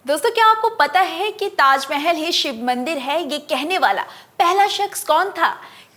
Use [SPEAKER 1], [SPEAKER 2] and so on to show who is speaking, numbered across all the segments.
[SPEAKER 1] दोस्तों, क्या आपको पता है कि ताजमहल ही शिव मंदिर है? ये कहने वाला पहला शख्स कौन था?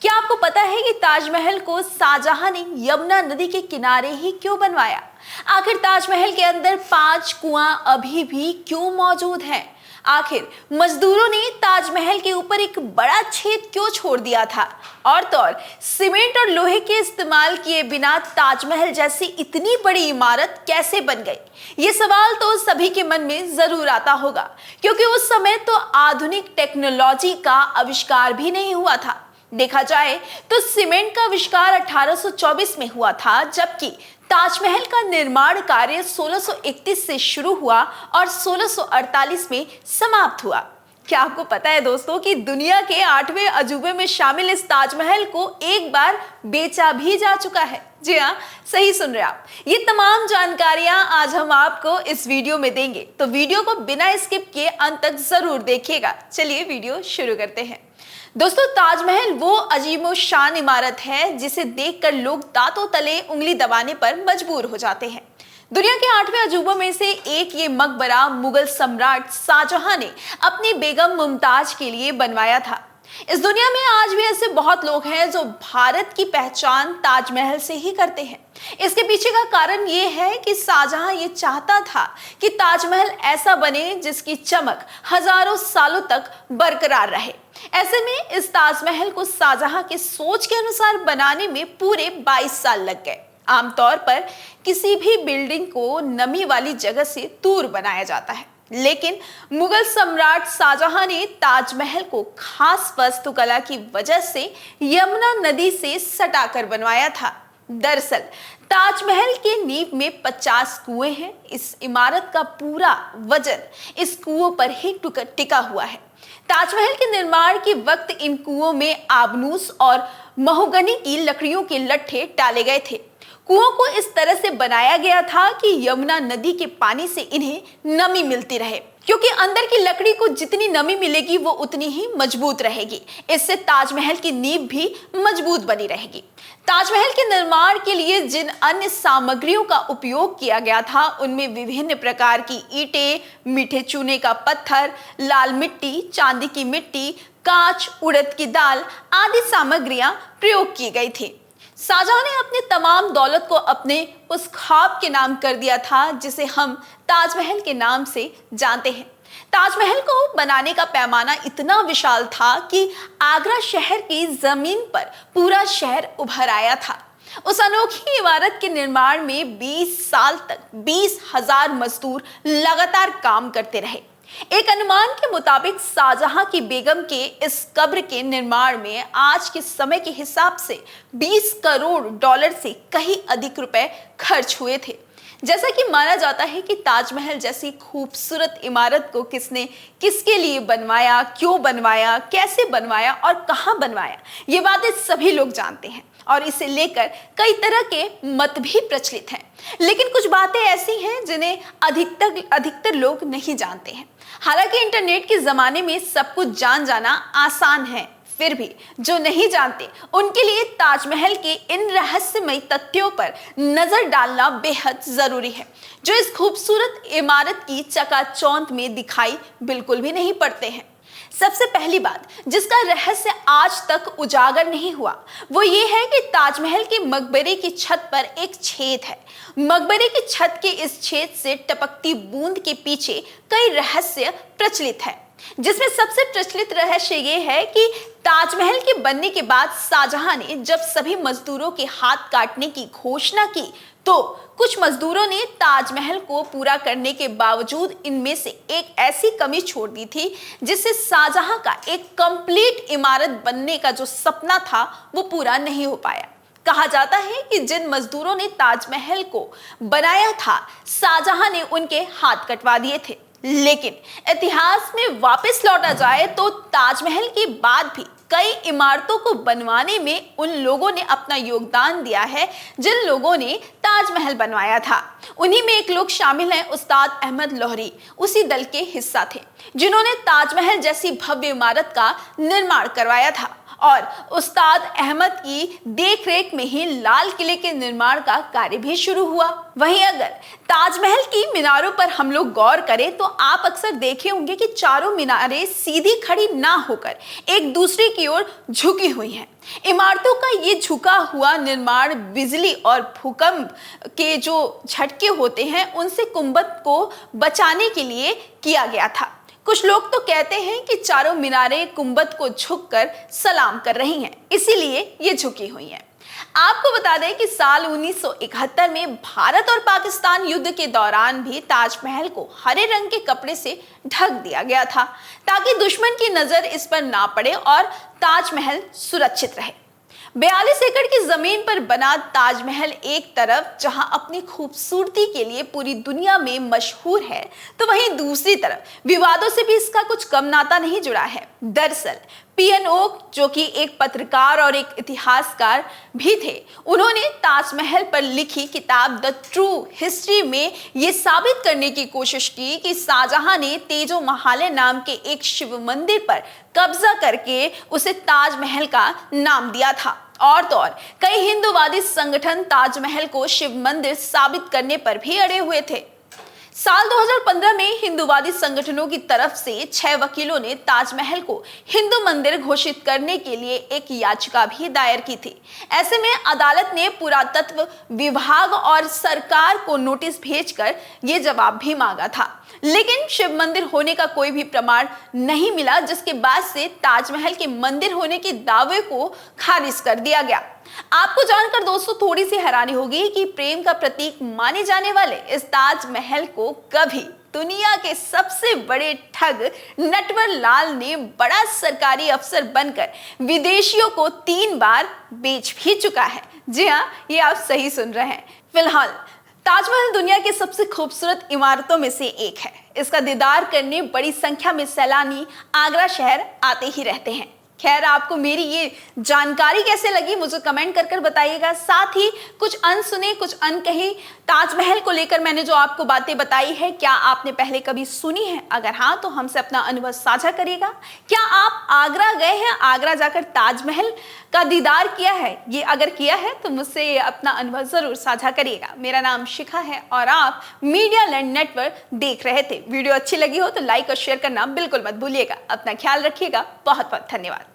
[SPEAKER 1] क्या आपको पता है कि ताजमहल को शाहजहां ने यमुना नदी के किनारे ही क्यों बनवाया? आखिर ताजमहल के अंदर 5 कुआं अभी भी क्यों मौजूद हैं? आखिर मजदूरों ने ताजमहल के ऊपर एक बड़ा छेद क्यों छोड़ दिया था? और तो और सीमेंट और लोहे के इस्तेमाल किए बिना ताजमहल जैसी इतनी बड़ी इमारत कैसे बन गई? ये सवाल तो सभी के मन में जरूर आता होगा, क्योंकि उस समय तो आधुनिक टेक्नोलॉजी का आविष्कार भी नहीं हुआ था। देखा जाए तो सीमेंट का आविष्कार 1824 में हुआ था, जबकि ताजमहल का निर्माण कार्य 1631 से शुरू हुआ और 1648 में समाप्त हुआ। क्या आपको पता है दोस्तों कि दुनिया के 8वें अजूबे में शामिल इस ताजमहल को एक बार बेचा भी जा चुका है? जी हाँ, सही सुन रहे आप। ये तमाम जानकारियां आज हम आपको इस वीडियो में देंगे, तो वीडियो को बिना स्किप किए अंत तक जरूर देखिएगा। चलिए वीडियो शुरू करते हैं। दोस्तों, ताजमहल वो अजीबो शान इमारत है जिसे देखकर लोग दांतों तले उंगली दबाने पर मजबूर हो जाते हैं। दुनिया के 8वें अजूबों में से एक ये मकबरा मुगल सम्राट शाहजहां ने अपनी बेगम मुमताज के लिए बनवाया था। इस दुनिया में आज भी ऐसे बहुत लोग हैं जो भारत की पहचान ताजमहल से ही करते हैं। इसके पीछे का कारण ये है कि शाहजहां ये चाहता था कि ताजमहल ऐसा बने जिसकी चमक हजारों सालों तक बरकरार रहे। ऐसे में इस ताजमहल को शाहजहां की सोच के अनुसार बनाने में पूरे 22 साल लग गए। आमतौर पर किसी भी बिल्डिंग को नमी वाली जगह से दूर बनाया जाता है, लेकिन मुगल सम्राट शाहजहां ने ताजमहल को खास वास्तुकला की वजह से यमुना नदी से सटाकर बनवाया था। दरअसल ताजमहल के नींव में 50 कुएं हैं। इस इमारत का पूरा वजन इस कुओं पर ही टिका हुआ है। ताजमहल के निर्माण के वक्त इन कुओं में आबनूस और महोगनी की लकड़ियों के लट्ठे डाले गए थे। कुओं को इस तरह से बनाया गया था कि यमुना नदी के पानी से इन्हें नमी मिलती रहे, क्योंकि अंदर की लकड़ी को जितनी नमी मिलेगी वो उतनी ही मजबूत रहेगी। इससे ताजमहल की नींव भी मजबूत बनी रहेगी। ताजमहल के निर्माण के लिए जिन अन्य सामग्रियों का उपयोग किया गया था उनमें विभिन्न प्रकार की ईंटें, मीठे चूने का पत्थर, लाल मिट्टी, चांदी की मिट्टी, कांच, उड़द की दाल आदि सामग्रियां प्रयोग की गई थी। शाहजहां ने अपने तमाम दौलत को अपने उस ख्वाब के नाम कर दिया था जिसे हम ताजमहल के नाम से जानते हैं। ताजमहल को बनाने का पैमाना इतना विशाल था कि आगरा शहर की जमीन पर पूरा शहर उभर आया था। उस अनोखी इमारत के निर्माण में 20 साल तक 20,000 मजदूर लगातार काम करते रहे। एक अनुमान के मुताबिक शाहजहां की बेगम के इस कब्र के निर्माण में आज के समय के हिसाब से 20 करोड़ डॉलर से कहीं अधिक रुपए खर्च हुए थे। जैसा कि माना जाता है कि ताजमहल जैसी खूबसूरत इमारत को किसने किसके लिए बनवाया, क्यों बनवाया, कैसे बनवाया और कहां बनवाया, ये बातें सभी लोग जानते हैं और इसे लेकर कई तरह के मत भी प्रचलित हैं। लेकिन कुछ बातें ऐसी हैं जिन्हें अधिकतर लोग नहीं जानते हैं। हालांकि इंटरनेट के जमाने में सब कुछ जान जाना आसान है, फिर भी जो नहीं जानते उनके लिए ताजमहल के इन रहस्यमय तथ्यों पर नजर डालना बेहद जरूरी है, जो इस खूबसूरत इमारत की चकाचौंध में दिखाई बिल्कुल भी नहीं पड़ते हैं। सबसे पहली बात जिसका रहस्य आज तक उजागर नहीं हुआ वो ये है कि ताजमहल के मकबरे की छत पर एक छेद है। मकबरे की छत के इस छेद से टपकती बूंद के पीछे कई रहस्य प्रचलित है, जिसमें सबसे प्रचलित रहस्य ये है कि ताजमहल के बनने के बाद शाहजहां ने जब सभी मजदूरों के हाथ काटने की घोषणा की तो कुछ मजदूरों ने ताजमहल को पूरा करने के बावजूद इनमें से एक ऐसी कमी छोड़ दी थी जिससे शाहजहां का एक कंप्लीट इमारत बनने का जो सपना था वो पूरा नहीं हो पाया। कहा जाता है कि जिन मजदूरों ने ताजमहल को बनाया था शाहजहां ने उनके हाथ कटवा दिए थे। लेकिन इतिहास में वापस लौटा जाए तो ताजमहल के बाद भी कई इमारतों को बनवाने में उन लोगों ने अपना योगदान दिया है जिन लोगों ने ताजमहल बनवाया था। उन्हीं में एक लोग शामिल हैं उस्ताद अहमद लोहरी। उसी दल के हिस्सा थे जिन्होंने ताजमहल जैसी भव्य इमारत का निर्माण करवाया था। और उस्ताद अहमद की देखरेख में ही लाल किले के निर्माण का कार्य भी शुरू हुआ। वहीं अगर ताजमहल की मीनारों पर हम लोग गौर करें तो आप अक्सर देखे होंगे कि चारों मीनारें सीधी खड़ी ना होकर एक दूसरे की ओर झुकी हुई हैं। इमारतों का ये झुका हुआ निर्माण बिजली और भूकंप के जो झटके होते हैं उनसे गुंबद को बचाने के लिए किया गया था। कुछ लोग तो कहते हैं कि चारों मीनारें गुंबद को झुककर सलाम कर रही हैं, इसीलिए ये झुकी हुई हैं। आपको बता दें कि साल 1971 में भारत और पाकिस्तान युद्ध के दौरान भी ताजमहल को हरे रंग के कपड़े से ढक दिया गया था ताकि दुश्मन की नजर इस पर ना पड़े और ताजमहल सुरक्षित रहे। 42 एकड़ की जमीन पर बना ताजमहल एक तरफ जहां अपनी खूबसूरती के लिए पूरी दुनिया में मशहूर है, तो वहीं दूसरी तरफ विवादों से भी इसका कुछ कम नाता नहीं जुड़ा है। दरअसल पीएन ओक, जो कि एक पत्रकार और एक इतिहासकार भी थे, उन्होंने ताजमहल पर लिखी किताब द ट्रू हिस्ट्री में ये साबित करने की कोशिश की कि शाहजहां ने तेजो महाले नाम के एक शिव मंदिर पर कब्जा करके उसे ताजमहल का नाम दिया था। और तो और कई हिंदूवादी संगठन ताजमहल को शिव मंदिर साबित करने पर भी अड़े हुए थे। साल 2015 में हिंदूवादी संगठनों की तरफ से 6 वकीलों ने ताजमहल को हिंदू मंदिर घोषित करने के लिए एक याचिका भी दायर की थी। ऐसे में अदालत ने पुरातत्व विभाग और सरकार को नोटिस भेजकर ये जवाब भी मांगा था, लेकिन शिव मंदिर होने का कोई भी प्रमाण नहीं मिला, जिसके बाद से ताजमहल के मंदिर होने के दावे को खारिज कर दिया गया। आपको जानकर दोस्तों थोड़ी सी हैरानी होगी कि प्रेम का प्रतीक माने जाने वाले इस ताजमहल को कभी दुनिया के सबसे बड़े ठग नटवर लाल ने बड़ा सरकारी अफसर बनकर विदेशियों को 3 बार बेच भी चुका है। जी हाँ, ये आप सही सुन रहे हैं। फिलहाल ताजमहल दुनिया की सबसे खूबसूरत इमारतों में से एक है। इसका दीदार करने बड़ी संख्या में सैलानी आगरा शहर आते ही रहते हैं। खैर, आपको मेरी ये जानकारी कैसे लगी मुझे कमेंट कर कर बताइएगा। साथ ही कुछ अनसुने कुछ अनकही ताजमहल को लेकर मैंने जो आपको बातें बताई है, क्या आपने पहले कभी सुनी है? अगर हाँ तो हमसे अपना अनुभव साझा करिएगा। क्या आप आगरा गए हैं? आगरा जाकर ताजमहल का दीदार किया है? ये अगर किया है तो मुझसे अपना अनुभव जरूर साझा करिएगा। मेरा नाम शिखा है और आप मीडिया लैंड नेटवर्क देख रहे थे। वीडियो अच्छी लगी हो तो लाइक और शेयर करना बिल्कुल मत भूलिएगा। अपना ख्याल रखिएगा। बहुत बहुत धन्यवाद।